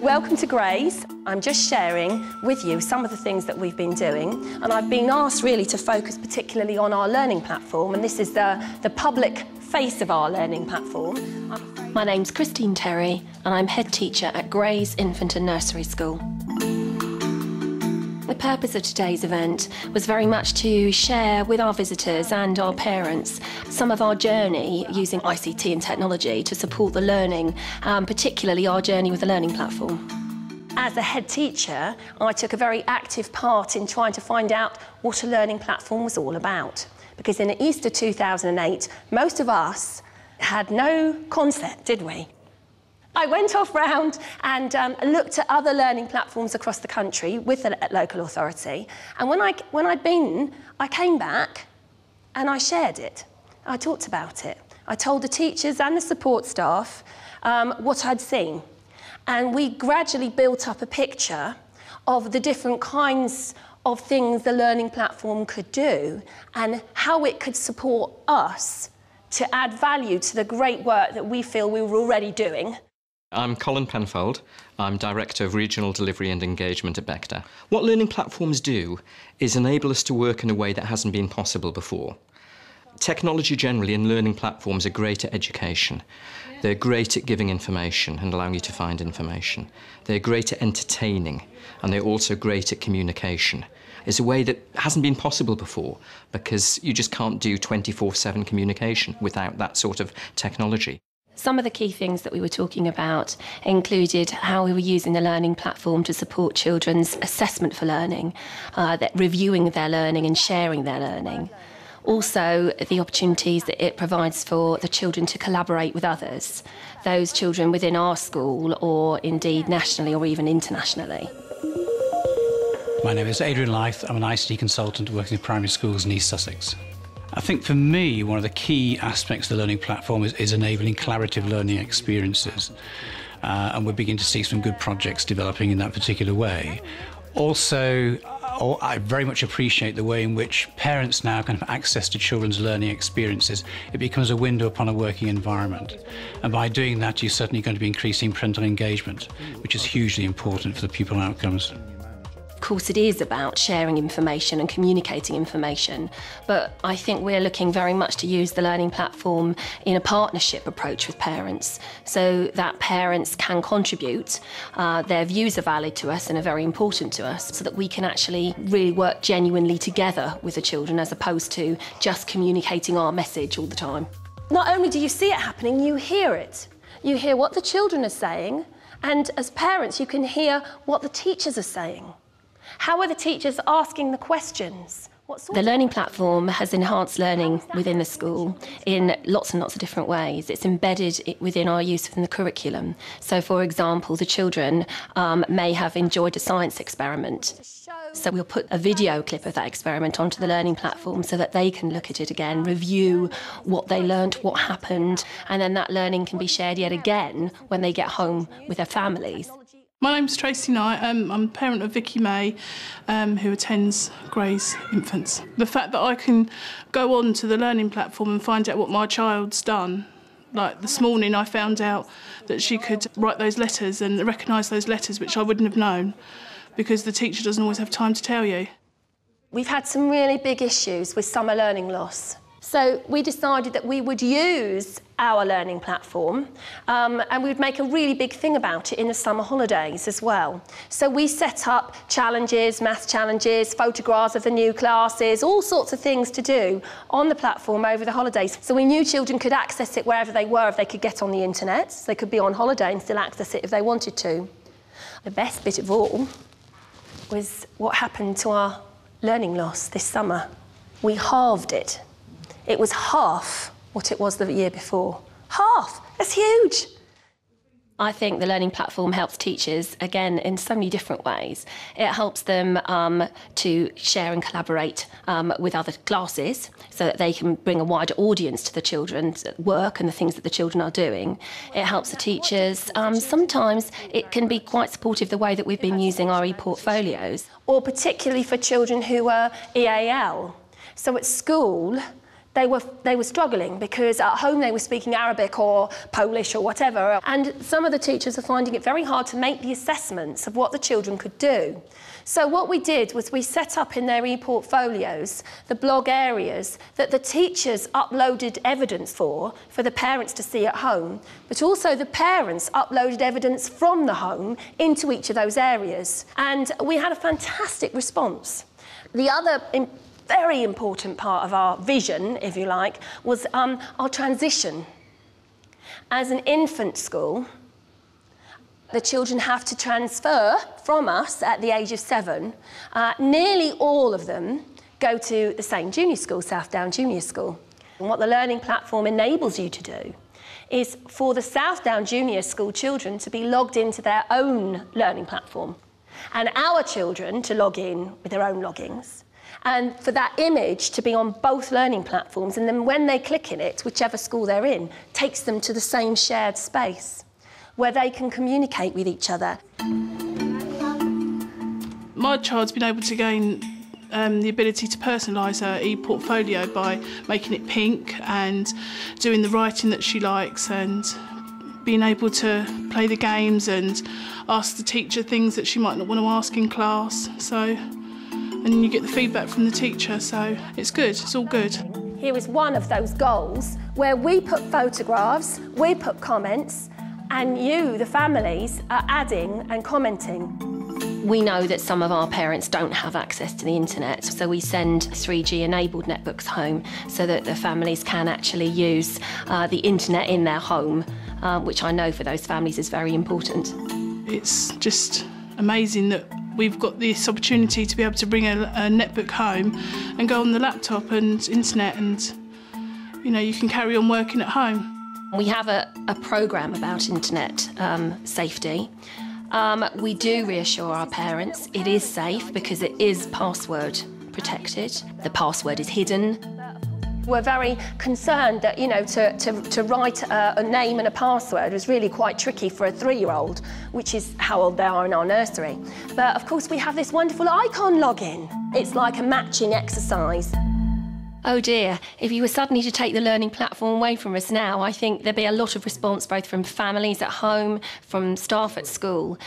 Welcome to Grays. I'm just sharing with you some of the things that we've been doing, and I've been asked really to focus particularly on our learning platform, and this is the public face of our learning platform. My name's Christine Terry, and I'm head teacher at Grays Infant and Nursery School. The purpose of today's event was very much to share with our visitors and our parents some of our journey using ICT and technology to support the learning, particularly our journey with the learning platform. As a head teacher, I took a very active part in trying to find out what a learning platform was all about. Because in Easter 2008, most of us had no concept, did we? I went off round and looked at other learning platforms across the country with the local authority. And when I'd been, I came back and I shared it. I talked about it. I told the teachers and the support staff what I'd seen. And we gradually built up a picture of the different kinds of things the learning platform could do and how it could support us to add value to the great work that we feel we were already doing. I'm Colin Penfold. I'm Director of Regional Delivery and Engagement at Becta. What learning platforms do is enable us to work in a way that hasn't been possible before. Technology generally and learning platforms are great at education. They're great at giving information and allowing you to find information. They're great at entertaining, and they're also great at communication. It's a way that hasn't been possible before because you just can't do 24/7 communication without that sort of technology. Some of the key things that we were talking about included how we were using the learning platform to support children's assessment for learning, that reviewing their learning and sharing their learning. Also, the opportunities that it provides for the children to collaborate with others, those children within our school or indeed nationally or even internationally. My name is Adrian Lyth. I'm an ICT consultant working in primary schools in East Sussex. I think for me, one of the key aspects of the learning platform is enabling collaborative learning experiences. And we're beginning to see some good projects developing in that particular way. Also, I very much appreciate the way in which parents now can have access to children's learning experiences. It becomes a window upon a working environment. And by doing that, you're certainly going to be increasing parental engagement, which is hugely important for the pupil outcomes. Of course, it is about sharing information and communicating information, but I think we're looking very much to use the learning platform in a partnership approach with parents, so that parents can contribute, their views are valid to us and are very important to us, so that we can actually really work genuinely together with the children as opposed to just communicating our message all the time. Not only do you see it happening, you hear it. You hear what the children are saying, and as parents you can hear what the teachers are saying. How are the teachers asking the questions? The learning platform has enhanced learning within the school in lots and lots of different ways. It's embedded within our use within the curriculum. So, for example, the children may have enjoyed a science experiment. So we'll put a video clip of that experiment onto the learning platform so that they can look at it again, review what they learnt, what happened, and then that learning can be shared yet again when they get home with their families. My name's Tracy Knight. I'm a parent of Vicky May, who attends Grays Infants. The fact that I can go on to the learning platform and find out what my child's done. Like this morning I found out that she could write those letters and recognise those letters, which I wouldn't have known because the teacher doesn't always have time to tell you. We've had some really big issues with summer learning loss. So we decided that we would use our learning platform and we would make a really big thing about it in the summer holidays as well. So we set up challenges, maths challenges, photographs of the new classes, all sorts of things to do on the platform over the holidays. So we knew children could access it wherever they were if they could get on the internet. So they could be on holiday and still access it if they wanted to. The best bit of all was what happened to our learning loss this summer. We halved it. It was half what it was the year before. Half! That's huge! I think the learning platform helps teachers, again, in so many different ways. It helps them to share and collaborate with other classes so that they can bring a wider audience to the children's work and the things that the children are doing. It helps the teachers. Sometimes it can be quite supportive the way that we've been using our e-portfolios. Or particularly for children who are EAL. So at school, they were struggling because at home they were speaking Arabic or Polish or whatever. And some of the teachers are finding it very hard to make the assessments of what the children could do. So what we did was we set up in their e-portfolios the blog areas that the teachers uploaded evidence for the parents to see at home, but also the parents uploaded evidence from the home into each of those areas. And we had a fantastic response. The other very important part of our vision, if you like, was our transition. As an infant school, the children have to transfer from us at the age of 7. Nearly all of them go to the same junior school, Southdown Junior School. And what the learning platform enables you to do is for the Southdown Junior School children to be logged into their own learning platform, and our children to log in with their own logins, and for that image to be on both learning platforms, and then when they click in it, whichever school they're in, takes them to the same shared space where they can communicate with each other. My child's been able to gain the ability to personalise her e-portfolio by making it pink and doing the writing that she likes and being able to play the games and ask the teacher things that she might not want to ask in class. And you get the feedback from the teacher, so it's good, it's all good. Here is one of those goals where we put photographs, we put comments, and you, the families, are adding and commenting. We know that some of our parents don't have access to the internet, so we send 3G-enabled netbooks home so that the families can actually use the internet in their home, which I know for those families is very important. It's just amazing that we've got this opportunity to be able to bring a netbook home and go on the laptop and internet, and you can carry on working at home. We have a programme about internet safety. We do reassure our parents it is safe because it is password protected. The password is hidden. We're very concerned that, to write a name and a password was really quite tricky for a 3-year-old, which is how old they are in our nursery. But of course we have this wonderful icon login. It's like a matching exercise. Oh dear, if you were suddenly to take the learning platform away from us now, I think there'd be a lot of response both from families at home, from staff at school,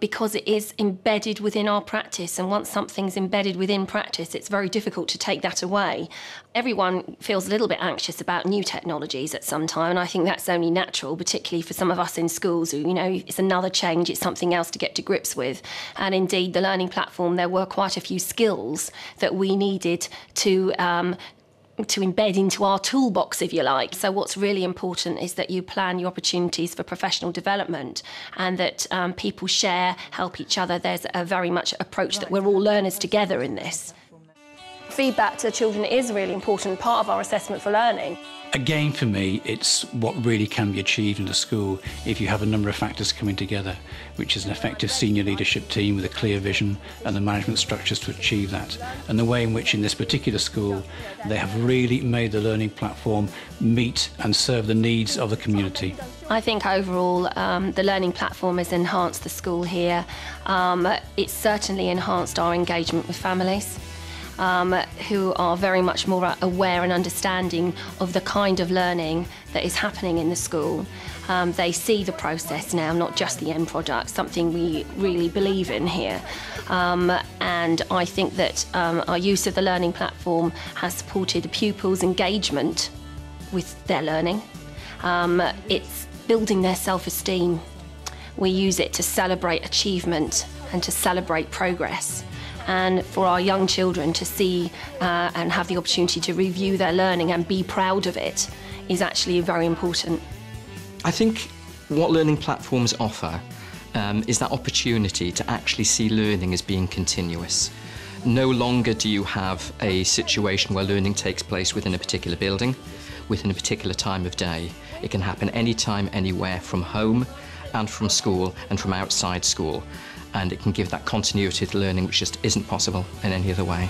because it is embedded within our practice, and once something's embedded within practice, it's very difficult to take that away. Everyone feels a little bit anxious about new technologies at some time, and I think that's only natural, particularly for some of us in schools who, it's another change, it's something else to get to grips with. And indeed, the learning platform, there were quite a few skills that we needed to embed into our toolbox, if you like. So what's really important is that you plan your opportunities for professional development and that people share, help each other. There's a very much approach that we're all learners together in this. Feedback to children is a really important part of our assessment for learning. Again, for me, it's what really can be achieved in a school if you have a number of factors coming together, which is an effective senior leadership team with a clear vision and the management structures to achieve that, and the way in which in this particular school they have really made the learning platform meet and serve the needs of the community. I think overall the learning platform has enhanced the school here. It's certainly enhanced our engagement with families. Who are very much more aware and understanding of the kind of learning that is happening in the school. They see the process now, not just the end product, something we really believe in here. And I think that our use of the learning platform has supported the pupils' engagement with their learning. It's building their self-esteem. We use it to celebrate achievement and to celebrate progress. And for our young children to see and have the opportunity to review their learning and be proud of it is actually very important. I think what learning platforms offer is that opportunity to actually see learning as being continuous. No longer do you have a situation where learning takes place within a particular building, within a particular time of day. It can happen anytime, anywhere, from home and from school and from outside school. And it can give that continuity to learning which just isn't possible in any other way.